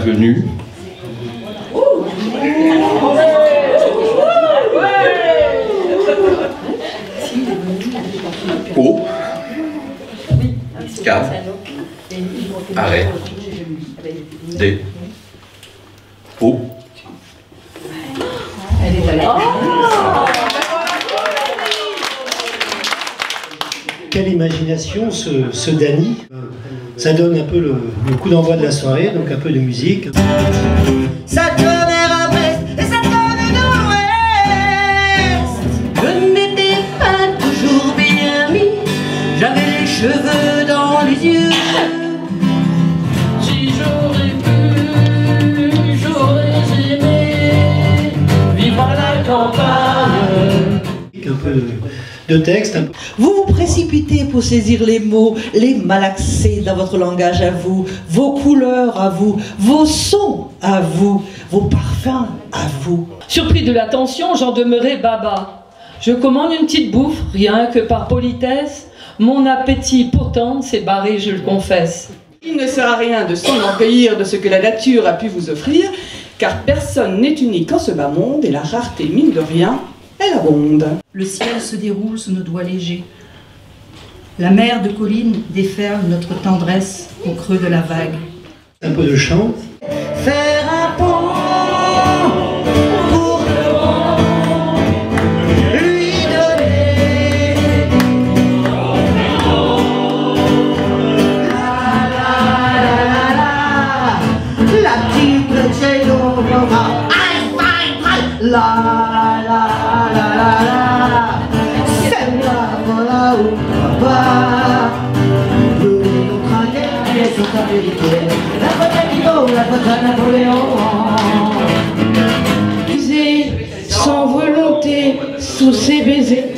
venue. O. K. Arrêt. D. O. Elle est allée. Quelle imagination ce Dany. Ça donne un peu le coup d'envoi de la soirée, donc un peu de musique. Ça donne à Brest et ça donne nord-ouest. Je n'étais pas toujours bien mis, j'avais les cheveux dans les yeux. Si j'aurais pu, j'aurais aimé vivre à la campagne. Un peu de texte. Un peu. Vous vous précipitez pour saisir les mots, les malaxer dans votre langage à vous, vos couleurs à vous, vos sons à vous, vos parfums à vous. Surpris de l'attention, j'en demeurais baba. Je commande une petite bouffe, rien que par politesse. Mon appétit pourtant s'est barré, je le confesse. Il ne sert à rien de s'enorgueillir de ce que la nature a pu vous offrir, car personne n'est unique en ce bas monde et la rareté, mine de rien, elle abonde. Le ciel se déroule sous nos doigts légers. La mer de collines déferle notre tendresse au creux de la vague. Un peu de chant. Faire un pont pour le vent, lui donner la petite cello, c'est moi, voilà où papa veut nous craquer sur ta vérité. La faute Guido, la faute à Napoléon. Sans volonté, sous ses baisers.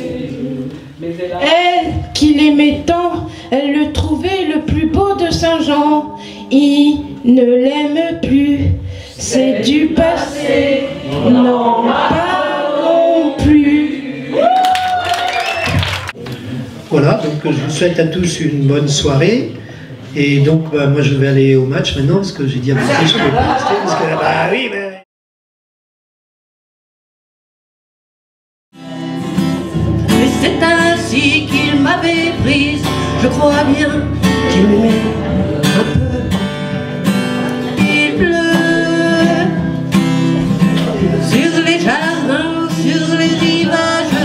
Elle, qui l'aimait tant, elle le trouvait le plus beau de Saint-Jean. Il ne l'aime plus, c'est du passé, non pas non plus. Voilà, donc je vous souhaite à tous une bonne soirée. Et donc, moi je vais aller au match maintenant, parce que j'ai dit à mon fils que je peux pas rester, parce que, bah oui, mais... Mais c'est ainsi qu'il m'avait prise, je crois bien qu'il m'aimait un peu. Il pleut sur les jardins, sur les rivages.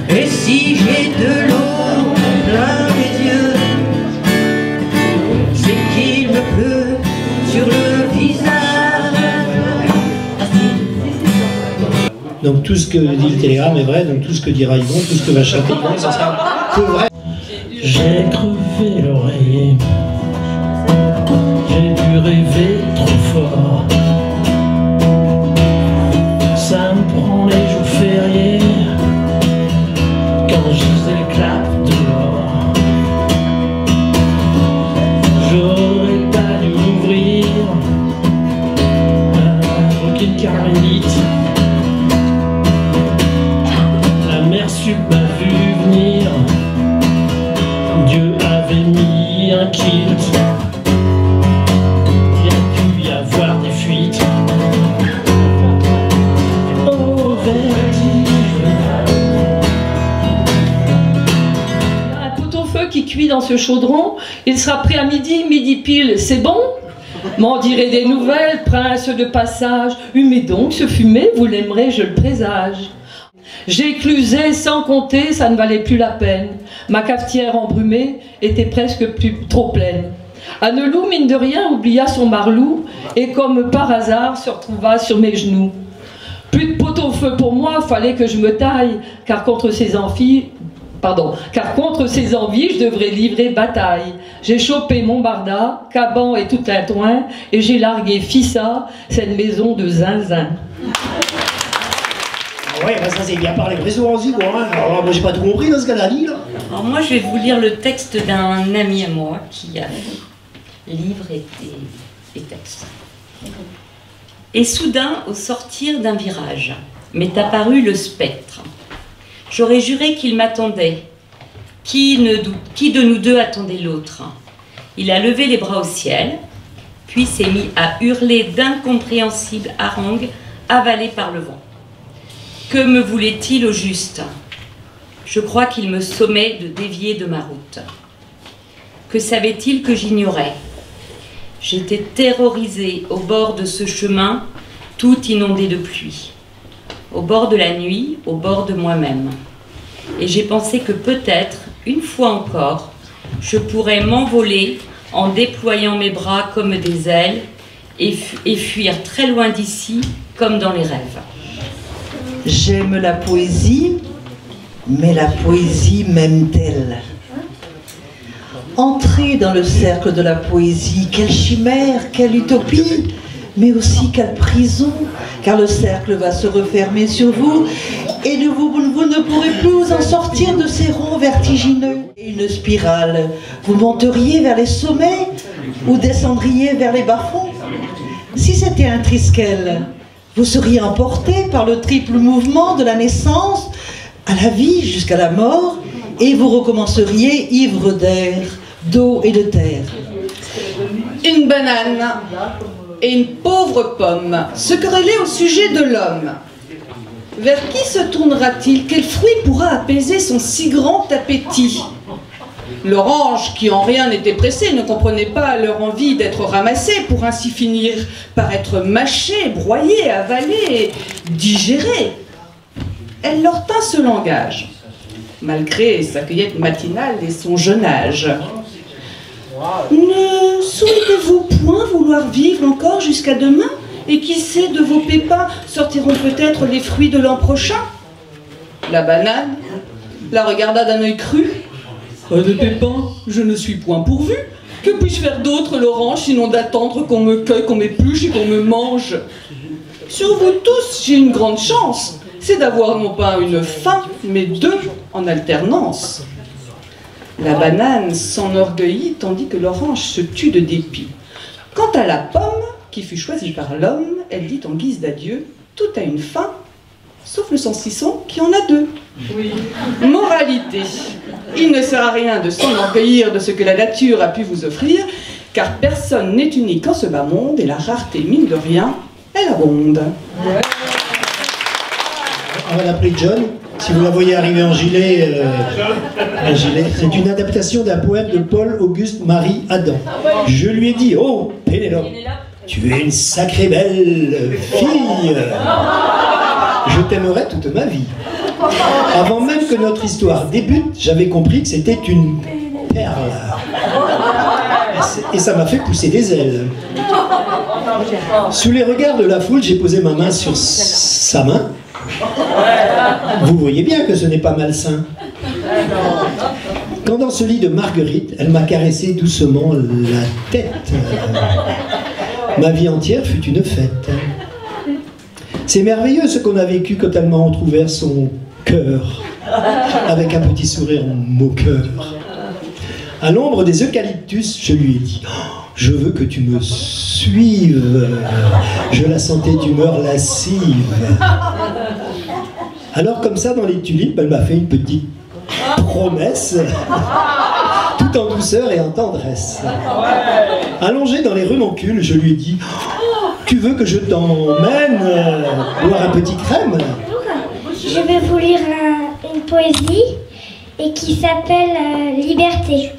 Et si j'ai de l'eau plein les yeux, c'est qu'il me pleut sur le visage. Donc tout ce que dit le télégramme est vrai, donc tout ce que dira Yvon, tout ce que va chanter Yvon, ça sera que vrai. J'ai crevé l'oreiller, j'ai dû rêver trop fort. Ça me prend les jours fériés quand je éclate dehors. J'aurais pas dû m'ouvrir avec une carmélite. La mer sub m'a vu venir, Dieu avait mis un kilt. Il y a dû y avoir des fuites. Au vertige. Un pot-au-feu qui cuit dans ce chaudron, il sera prêt à midi, midi pile, c'est bon? M'en direz des nouvelles, prince de passage. Humez donc ce fumet, vous l'aimerez, je le présage. J'éclusais sans compter, ça ne valait plus la peine. Ma cafetière embrumée était presque trop pleine. Annelou, mine de rien, oublia son marlou et comme par hasard se retrouva sur mes genoux. Plus de pot-au-feu pour moi, fallait que je me taille, car contre ces envies, je devrais livrer bataille. J'ai chopé mon barda, caban et tout un toin, et j'ai largué Fissa, cette maison de zinzin. Ouais, bah ça c'est bien parlé, restaurant quoi, hein. Alors moi j'ai pas tout compris dans ce qu'elle a dit là. Alors moi je vais vous lire le texte d'un ami à moi qui a livre et texte. Et soudain, au sortir d'un virage, m'est apparu le spectre. J'aurais juré qu'il m'attendait. Qui de nous deux attendait l'autre? Il a levé les bras au ciel, puis s'est mis à hurler d'incompréhensibles harangues avalées par le vent. Que me voulait-il au juste? Je crois qu'il me sommait de dévier de ma route. Que savait-il que j'ignorais? J'étais terrorisée au bord de ce chemin, tout inondé de pluie, au bord de la nuit, au bord de moi-même. Et j'ai pensé que peut-être, une fois encore, je pourrais m'envoler en déployant mes bras comme des ailes et fuir très loin d'ici, comme dans les rêves. J'aime la poésie, mais la poésie m'aime-t-elle? Entrez dans le cercle de la poésie, quelle chimère, quelle utopie, mais aussi quelle prison, car le cercle va se refermer sur vous et vous ne pourrez plus vous en sortir de ces ronds vertigineux. Une spirale, vous monteriez vers les sommets ou descendriez vers les bas-fonds. Si c'était un triskel, vous seriez emporté par le triple mouvement de la naissance à la vie jusqu'à la mort et vous recommenceriez ivre d'air, d'eau et de terre. Une banane et une pauvre pomme se querellaient au sujet de l'homme. Vers qui se tournera-t-il? Quel fruit pourra apaiser son si grand appétit? L'orange, qui en rien n'était pressée, ne comprenait pas leur envie d'être ramassée pour ainsi finir par être mâchée, broyée, avalée, digérée. Elle leur tint ce langage, malgré sa cueillette matinale et son jeune âge. Ne souhaitez-vous point vouloir vivre encore jusqu'à demain? Et qui sait, de vos pépins sortiront peut-être les fruits de l'an prochain? La banane la regarda d'un œil cru. De pépins, je ne suis point pourvu. Que puis-je faire d'autre, l'orange, sinon d'attendre qu'on me cueille, qu'on m'épluche et qu'on me mange? Sur vous tous, j'ai une grande chance, c'est d'avoir non pas une faim, mais deux en alternance. La banane s'enorgueillit tandis que l'orange se tue de dépit. Quant à la pomme, qui fut choisie par l'homme, elle dit en guise d'adieu, tout a une fin, sauf le saucisson qui en a deux. Oui. Moralité, il ne sert à rien de s'enorgueillir de ce que la nature a pu vous offrir, car personne n'est unique en ce bas monde, et la rareté, mine de rien, elle abonde. Ouais. On va l'appeler John. Si vous la voyez arriver en gilet, c'est une adaptation d'un poème de Paul-Auguste-Marie Adam. Je lui ai dit, oh, Pénélope, tu es une sacrée belle fille. Je t'aimerai toute ma vie. Avant même que notre histoire débute, j'avais compris que c'était une perle. Et ça m'a fait pousser des ailes. Sous les regards de la foule, j'ai posé ma main sur sa main. Vous voyez bien que ce n'est pas malsain. Quand dans ce lit de marguerite, elle m'a caressé doucement la tête. Ma vie entière fut une fête. C'est merveilleux ce qu'on a vécu quand elle m'a entrouvert son cœur, avec un petit sourire moqueur. À l'ombre des eucalyptus, je lui ai dit, oh, je veux que tu me suives. Je la sentais d'humeur lascive. Alors comme ça, dans les tulipes, elle m'a fait une petite promesse, tout en douceur et en tendresse. Allongé dans les renoncules, je lui ai dit, tu veux que je t'emmène boire un petit crème? Je vais vous lire une poésie et qui s'appelle Liberté.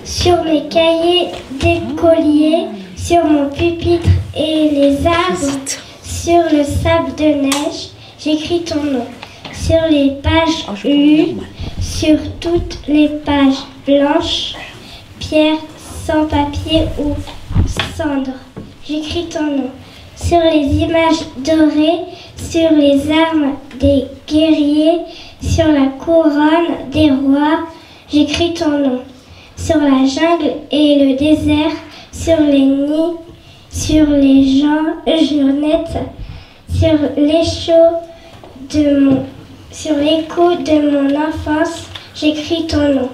Sur mes cahiers d'écolier, sur mon pupitre et les arbres, sur le sable de neige, j'écris ton nom. Sur les pages lues, sur toutes les pages blanches, pierre sans papier ou cendre, j'écris ton nom. Sur les images dorées, sur les armes des guerriers, sur la couronne des rois, j'écris ton nom. Sur la jungle et le désert, sur les nids, sur les jeunettes, sur l'écho de mon enfance, j'écris ton nom.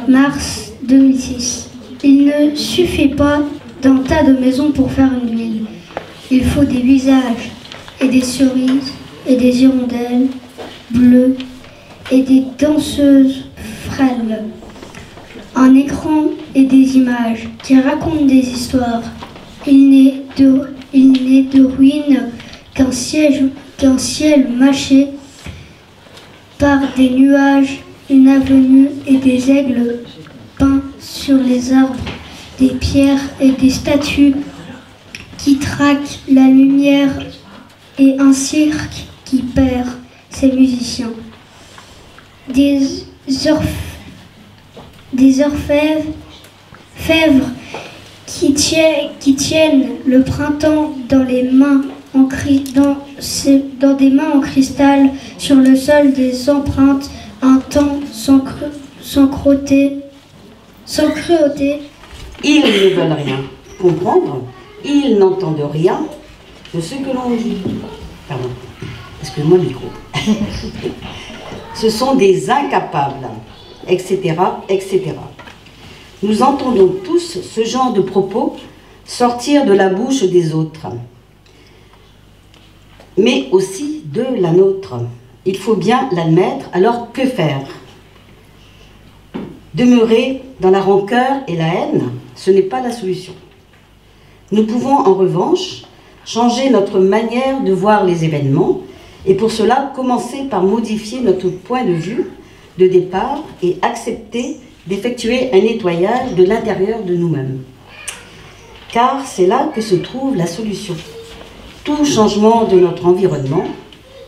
Mars 2006. Il ne suffit pas d'un tas de maisons pour faire une ville. Il faut des visages et des cerises et des hirondelles bleues et des danseuses frêles. un écran et des images qui racontent des histoires. Il n'est de ruines qu'un ciel mâché par des nuages, une avenue et des aigles peints sur les arbres, des pierres et des statues qui traquent la lumière et un cirque qui perd ses musiciens. Des orfèvres qui tiennent le printemps dans les mains dans des mains en cristal, sur le sol des empreintes, un temps sans cruauté. Ils ne veulent rien comprendre, ils n'entendent rien de ce que l'on dit. Pardon, excuse-moi le micro. Ce sont des incapables, etc., etc. Nous entendons tous ce genre de propos sortir de la bouche des autres, mais aussi de la nôtre. Il faut bien l'admettre, alors que faire? Demeurer dans la rancœur et la haine, ce n'est pas la solution. Nous pouvons en revanche changer notre manière de voir les événements et pour cela commencer par modifier notre point de vue de départ et accepter d'effectuer un nettoyage de l'intérieur de nous-mêmes. Car c'est là que se trouve la solution. Tout changement de notre environnement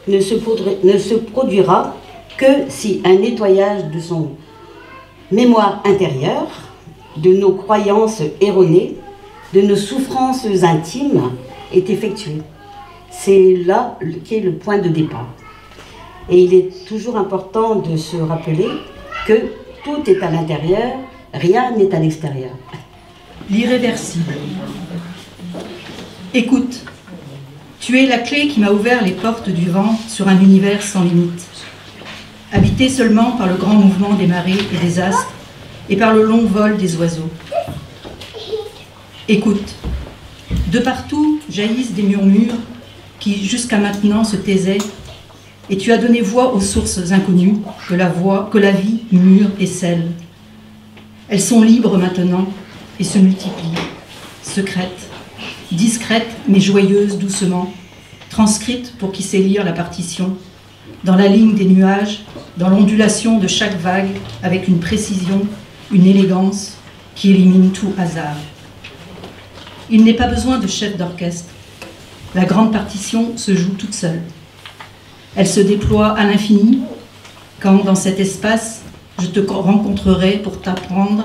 ne se produira que si un nettoyage de son mémoire intérieure, de nos croyances erronées, de nos souffrances intimes est effectué. C'est là qu'est le point de départ. Et il est toujours important de se rappeler que tout est à l'intérieur, rien n'est à l'extérieur. L'irréversible. Écoute, tu es la clé qui m'a ouvert les portes du vent sur un univers sans limite, habité seulement par le grand mouvement des marées et des astres et par le long vol des oiseaux. Écoute, de partout jaillissent des murmures qui jusqu'à maintenant se taisaient, et tu as donné voix aux sources inconnues que la vie mûre et scelle. Elles sont libres maintenant et se multiplient, secrètes, discrètes mais joyeuses doucement, transcrites pour qui sait lire la partition, dans la ligne des nuages, dans l'ondulation de chaque vague, avec une précision, une élégance qui élimine tout hasard. Il n'est pas besoin de chef d'orchestre. La grande partition se joue toute seule. Elle se déploie à l'infini, quand dans cet espace, je te rencontrerai pour t'apprendre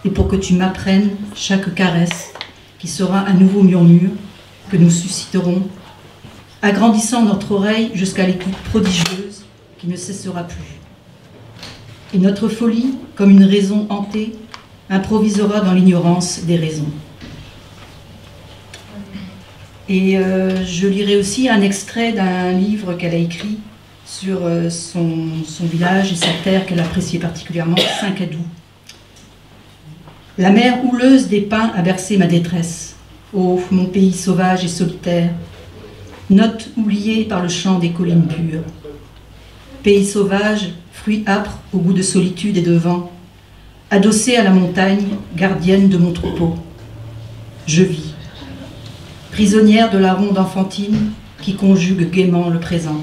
et pour que tu m'apprennes chaque caresse, qui sera un nouveau murmure que nous susciterons, agrandissant notre oreille jusqu'à l'écoute prodigieuse qui ne cessera plus. Et notre folie, comme une raison hantée, improvisera dans l'ignorance des raisons. Et je lirai aussi un extrait d'un livre qu'elle a écrit sur son village et sa terre qu'elle appréciait particulièrement, Saint-Cadou. La mer houleuse des pins a bercé ma détresse. Ô mon pays sauvage et solitaire, note oubliée par le chant des collines pures. Pays sauvage, fruit âpre au goût de solitude et de vent, adossé à la montagne, gardienne de mon troupeau. Je vis, prisonnière de la ronde enfantine qui conjugue gaiement le présent.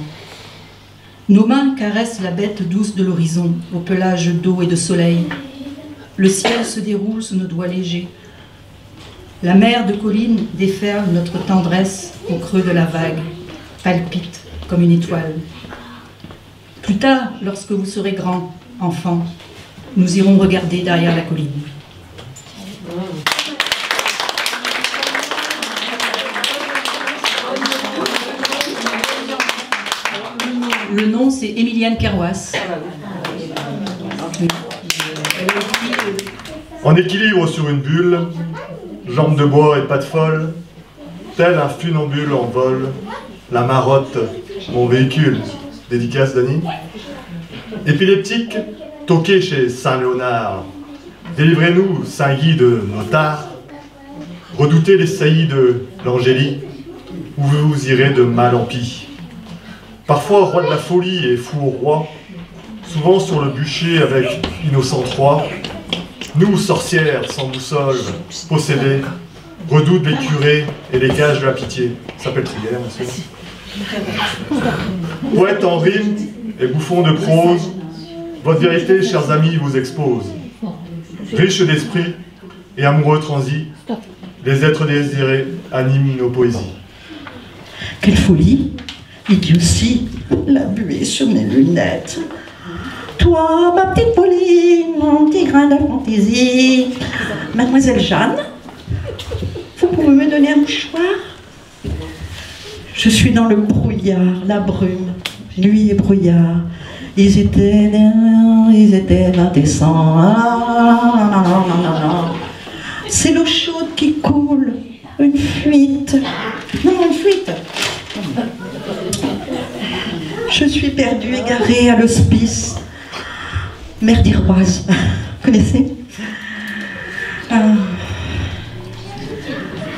Nos mains caressent la bête douce de l'horizon, au pelage d'eau et de soleil. Le ciel se déroule sous nos doigts légers. La mer de collines déferle notre tendresse au creux de la vague, palpite comme une étoile. Plus tard, lorsque vous serez grand, enfant, nous irons regarder derrière la colline. Le nom, c'est Émilienne Kerwas. En équilibre sur une bulle, jambes de bois et pattes folles, tel un funambule en vol, la marotte, mon véhicule. Dédicace, Dany. Épileptique, toqué chez Saint-Léonard. Délivrez-nous, Saint-Guy de Notard. Redoutez les saillies de l'Angélie, où vous irez de mal en pis. Parfois roi de la folie et fou au roi, souvent sur le bûcher avec Innocent III, Nous, sorcières sans boussole, possédées, redoutent les curés et les cages de la pitié. Ça s'appelle Trier, monsieur. Poète en rime et bouffon de prose, votre vérité, chers amis, vous expose. Riche d'esprit et amoureux transi, les êtres désirés animent nos poésies. Quelle folie, idiotie, la buée sur mes lunettes. Toi, ma petite Pauline, mon petit grain de fantaisie. Mademoiselle Jeanne, vous pouvez me donner un mouchoir? Je suis dans le brouillard, la brume, nuit et brouillard. Ils étaient indécents. C'est l'eau chaude qui coule, une fuite. Non, une fuite. Je suis perdue, égarée à l'hospice. Mère d'Iroise, connaissez?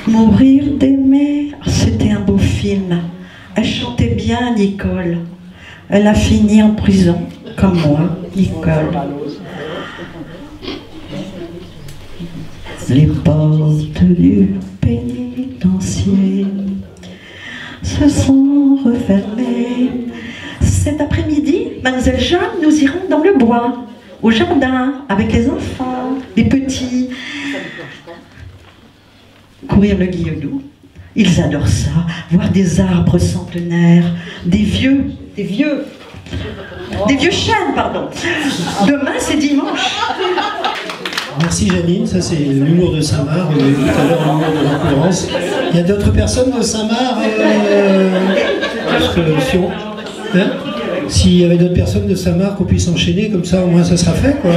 Mourir d'aimer, c'était un beau film. Elle chantait bien, Nicole. Elle a fini en prison, comme moi, Nicole. Les portes du pénitencier se sont refermées. Cet après-midi, mademoiselle Jeanne, nous irons dans le bois, au jardin, avec les enfants, les petits. Courir le guillenou, ils adorent ça, voir des arbres centenaires, des vieux chênes, pardon. Demain, c'est dimanche. Merci Janine, ça c'est l'humour de Saint-Marc, on a eu tout à l'heure l'humour de la Florence. Il y a d'autres personnes de Saint-Marc s'il y avait d'autres personnes de Saint-Marc qu'on puisse enchaîner, comme ça au moins ça sera fait, quoi.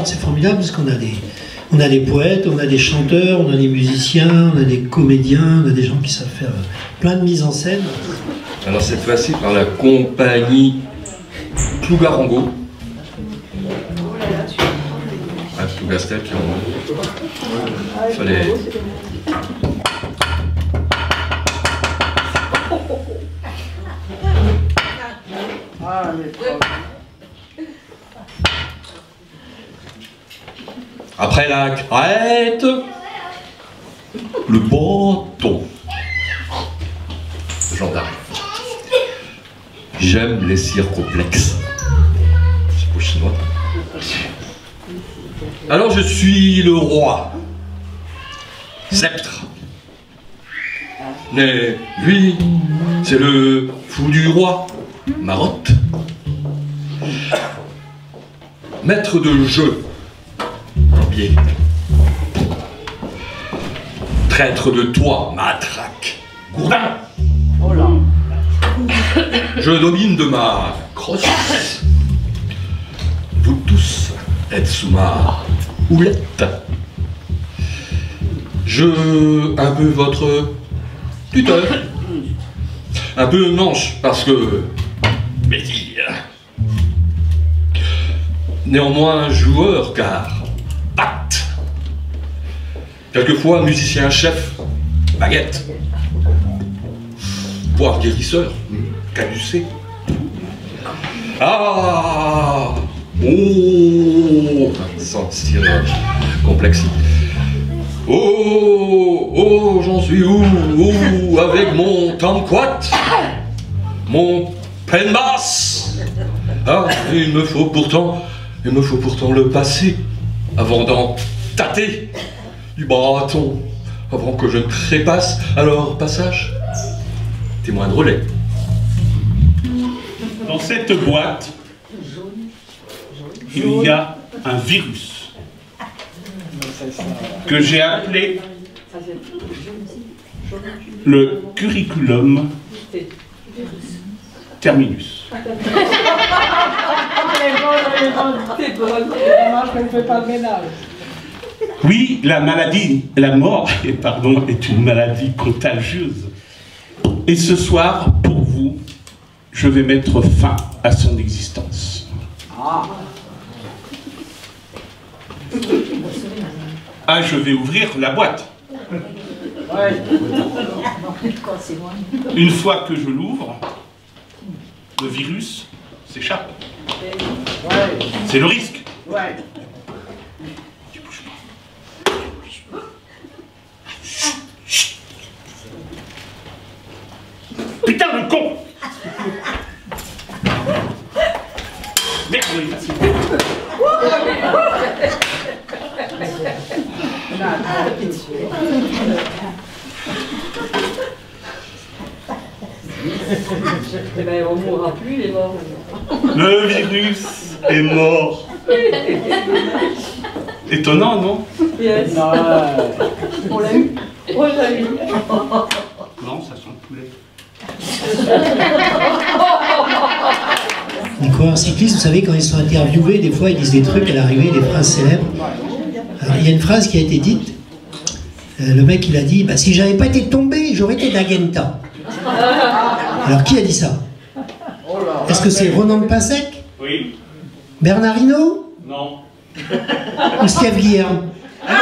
C'est formidable parce qu'on a des poètes, on a des chanteurs, on a des musiciens, on a des comédiens, on a des gens qui savent faire plein de mises en scène. Alors cette fois-ci par la compagnie Plougarango. Ah, Plougastel, puis on... Fallait... Après la crête, le bâton. Gendarme. J'aime les circonflexes. C'est pour chinois. Alors je suis le roi. Sceptre. Mais lui, c'est le fou du roi. Marotte. Maître de jeu. Pied. Traître de toi, matraque. Gourdin. Oh là. Je domine de ma crosse. Vous tous êtes sous ma houlette. Je un peu votre tuteur. Un peu manche parce que bêtise. Néanmoins joueur car patte. Quelquefois musicien-chef, baguette. Voire guérisseur, caducé. Ah. Oh. Sentir complexe. Oh, j'en suis où avec mon tamquat, mon pen basse. Ah, il me faut pourtant le passer avant d'en tâter du bâton, avant que je ne trépasse. Alors, passage, témoin de relais. Dans cette boîte, il y a un virus que j'ai appelé le curriculum terminus. Oui, la mort, est une maladie contagieuse. Et ce soir, pour vous, je vais mettre fin à son existence. Ah, je vais ouvrir la boîte. Une fois que je l'ouvre, le virus s'échappe. C'est le risque. Eh ben, on ne mourra plus, il est mort. Le virus est mort. Étonnant, non? Yes. On l'a eu. On l'a eu. Non, ça sent le poulet. Les coureurs cyclistes, vous savez, quand ils sont interviewés, des fois, ils disent des trucs à l'arrivée, des phrases célèbres. Alors, il y a une phrase qui a été dite. Le mec, il a dit, bah, si j'avais pas été tombé, j'aurais été d'Agenta. Alors, qui a dit ça? Est-ce que c'est Ronan de Pinsec? Oui. Bernard Hinault? Non. Ou Steve Guillaume? Ça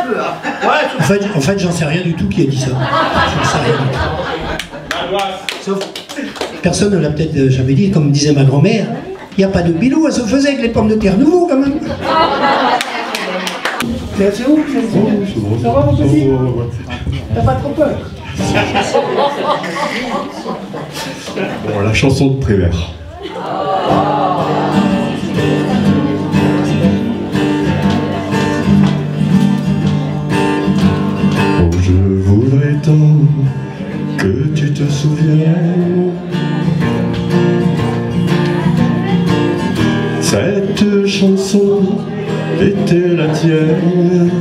peut, hein. En fait, j'en sais rien du tout qui a dit ça. J'en sais rien du tout. Sauf, personne ne l'a peut-être jamais dit, comme disait ma grand-mère, il n'y a pas de bilou, elle se faisait avec les pommes de terre nouveau quand même. C'est où? Ça va mon petit? T'as pas trop peur? Bon, la chanson de Prévert. Oh, je voudrais tant que tu te souviennes. Cette chanson était la tienne.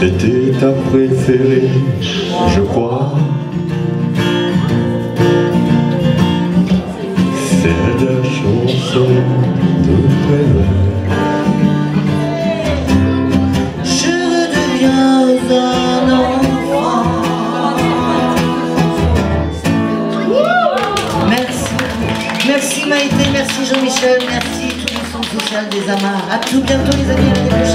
C'était ta préférée, je crois. C'est la chanson de Prévert. Je redeviens un enfant. Merci. Merci Maïté, merci Jean-Michel, merci tout le centre social des Amars. À tout bientôt les amis, à la prochaine.